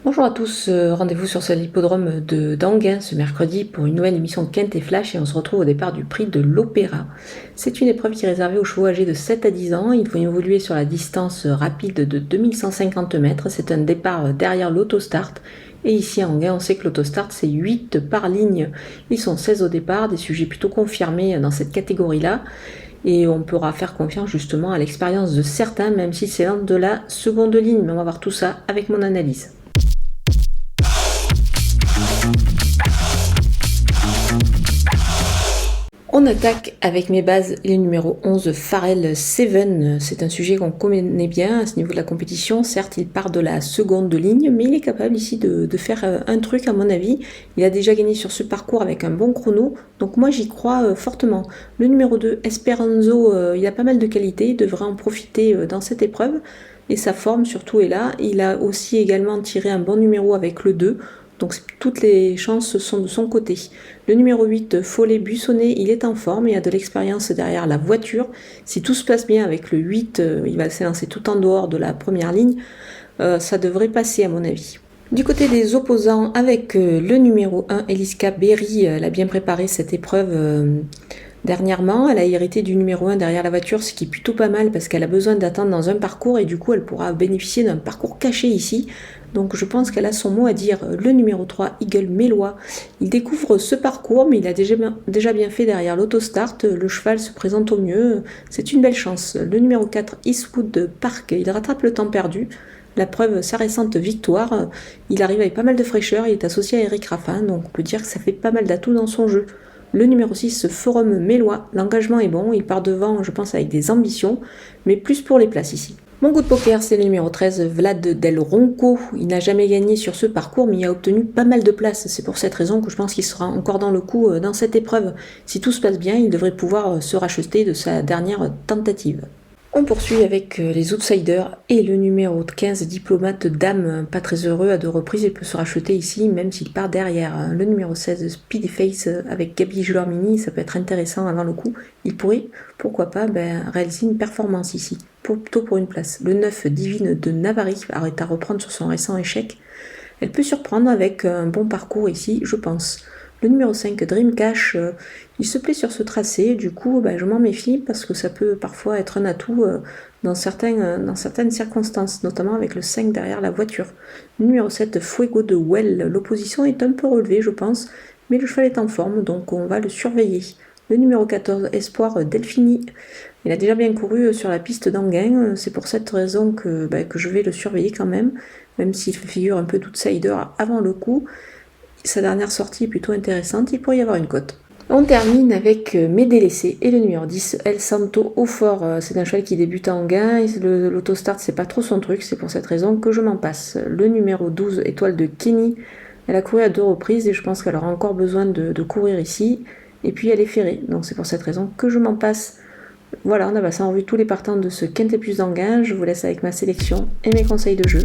Bonjour à tous, rendez-vous sur l'hippodrome de d'Anguin ce mercredi pour une nouvelle émission de Quinte et Flash et on se retrouve au départ du prix de l'Opéra. C'est une épreuve qui est réservée aux chevaux âgés de 7 à 10 ans. Il faut évoluer sur la distance rapide de 2150 mètres. C'est un départ derrière l'autostart. Et ici à Anguin, on sait que l'autostart c'est 8 par ligne. Ils sont 16 au départ, des sujets plutôt confirmés dans cette catégorie-là. Et on pourra faire confiance justement à l'expérience de certains, même si c'est l'un de la seconde ligne. Mais on va voir tout ça avec mon analyse. On attaque avec mes bases le numéro 11, Pharrell Seven. C'est un sujet qu'on connaît bien à ce niveau de la compétition. Certes, il part de la seconde ligne, mais il est capable ici de faire un truc à mon avis. Il a déjà gagné sur ce parcours avec un bon chrono, donc moi j'y crois fortement. Le numéro 2, Esperanzo, il a pas mal de qualités, il devrait en profiter dans cette épreuve. Et sa forme surtout est là. Il a aussi également tiré un bon numéro avec le 2. Donc toutes les chances sont de son côté. Le numéro 8, Follet Buissonnet, il est en forme et a de l'expérience derrière la voiture. Si tout se passe bien avec le 8, il va s'élancer tout en dehors de la première ligne. Ça devrait passer à mon avis. Du côté des opposants, avec le numéro 1, Eliska Berry, elle a bien préparé cette épreuve dernièrement. Elle a hérité du numéro 1 derrière la voiture, ce qui est plutôt pas mal parce qu'elle a besoin d'attendre dans un parcours et du coup elle pourra bénéficier d'un parcours caché ici. Donc je pense qu'elle a son mot à dire. Le numéro 3, Eagle Mélois, il découvre ce parcours mais il a déjà bien fait derrière l'autostart. Le cheval se présente au mieux, c'est une belle chance. Le numéro 4, Eastwood Park, il rattrape le temps perdu. La preuve, sa récente victoire, il arrive avec pas mal de fraîcheur, il est associé à Eric Raffin, donc on peut dire que ça fait pas mal d'atouts dans son jeu. Le numéro 6, Forum Mélois, l'engagement est bon, il part devant, je pense, avec des ambitions, mais plus pour les places ici. Mon goût de poker, c'est le numéro 13, Vlad Del Ronco. Il n'a jamais gagné sur ce parcours, mais il a obtenu pas mal de places. C'est pour cette raison que je pense qu'il sera encore dans le coup dans cette épreuve. Si tout se passe bien, il devrait pouvoir se racheter de sa dernière tentative. On poursuit avec les outsiders et le numéro 15, Diplomate Dame, pas très heureux à deux reprises, il peut se racheter ici même s'il part derrière. Le numéro 16, Speedy Face avec Gabi Julormini, ça peut être intéressant avant le coup. Il pourrait, pourquoi pas, réaliser une performance ici, plutôt pour une place. Le 9, Divine de Navarre, arrête à reprendre sur son récent échec. Elle peut surprendre avec un bon parcours ici, je pense. Le numéro 5, Dream Cash, il se plaît sur ce tracé, du coup je m'en méfie parce que ça peut parfois être un atout dans certaines circonstances, notamment avec le 5 derrière la voiture. Le numéro 7, Fuego de Well, l'opposition est un peu relevée je pense, mais le cheval est en forme donc on va le surveiller. Le numéro 14, Espoir Delphini, il a déjà bien couru sur la piste d'Anguin, c'est pour cette raison que je vais le surveiller quand même s'il figure un peu d'outsider avant le coup. Sa dernière sortie est plutôt intéressante, il pourrait y avoir une cote. On termine avec mes délaissés et le numéro 10, El Santo au fort. C'est un cheval qui débute à Anguin, l'autostart c'est pas trop son truc, c'est pour cette raison que je m'en passe. Le numéro 12, Étoile de Kenny, elle a couru à 2 reprises et je pense qu'elle aura encore besoin de courir ici. Et puis elle est ferrée, donc c'est pour cette raison que je m'en passe. Voilà, on a passé en revue tous les partants de ce Quintet Plus d'Anguin. Je vous laisse avec ma sélection et mes conseils de jeu.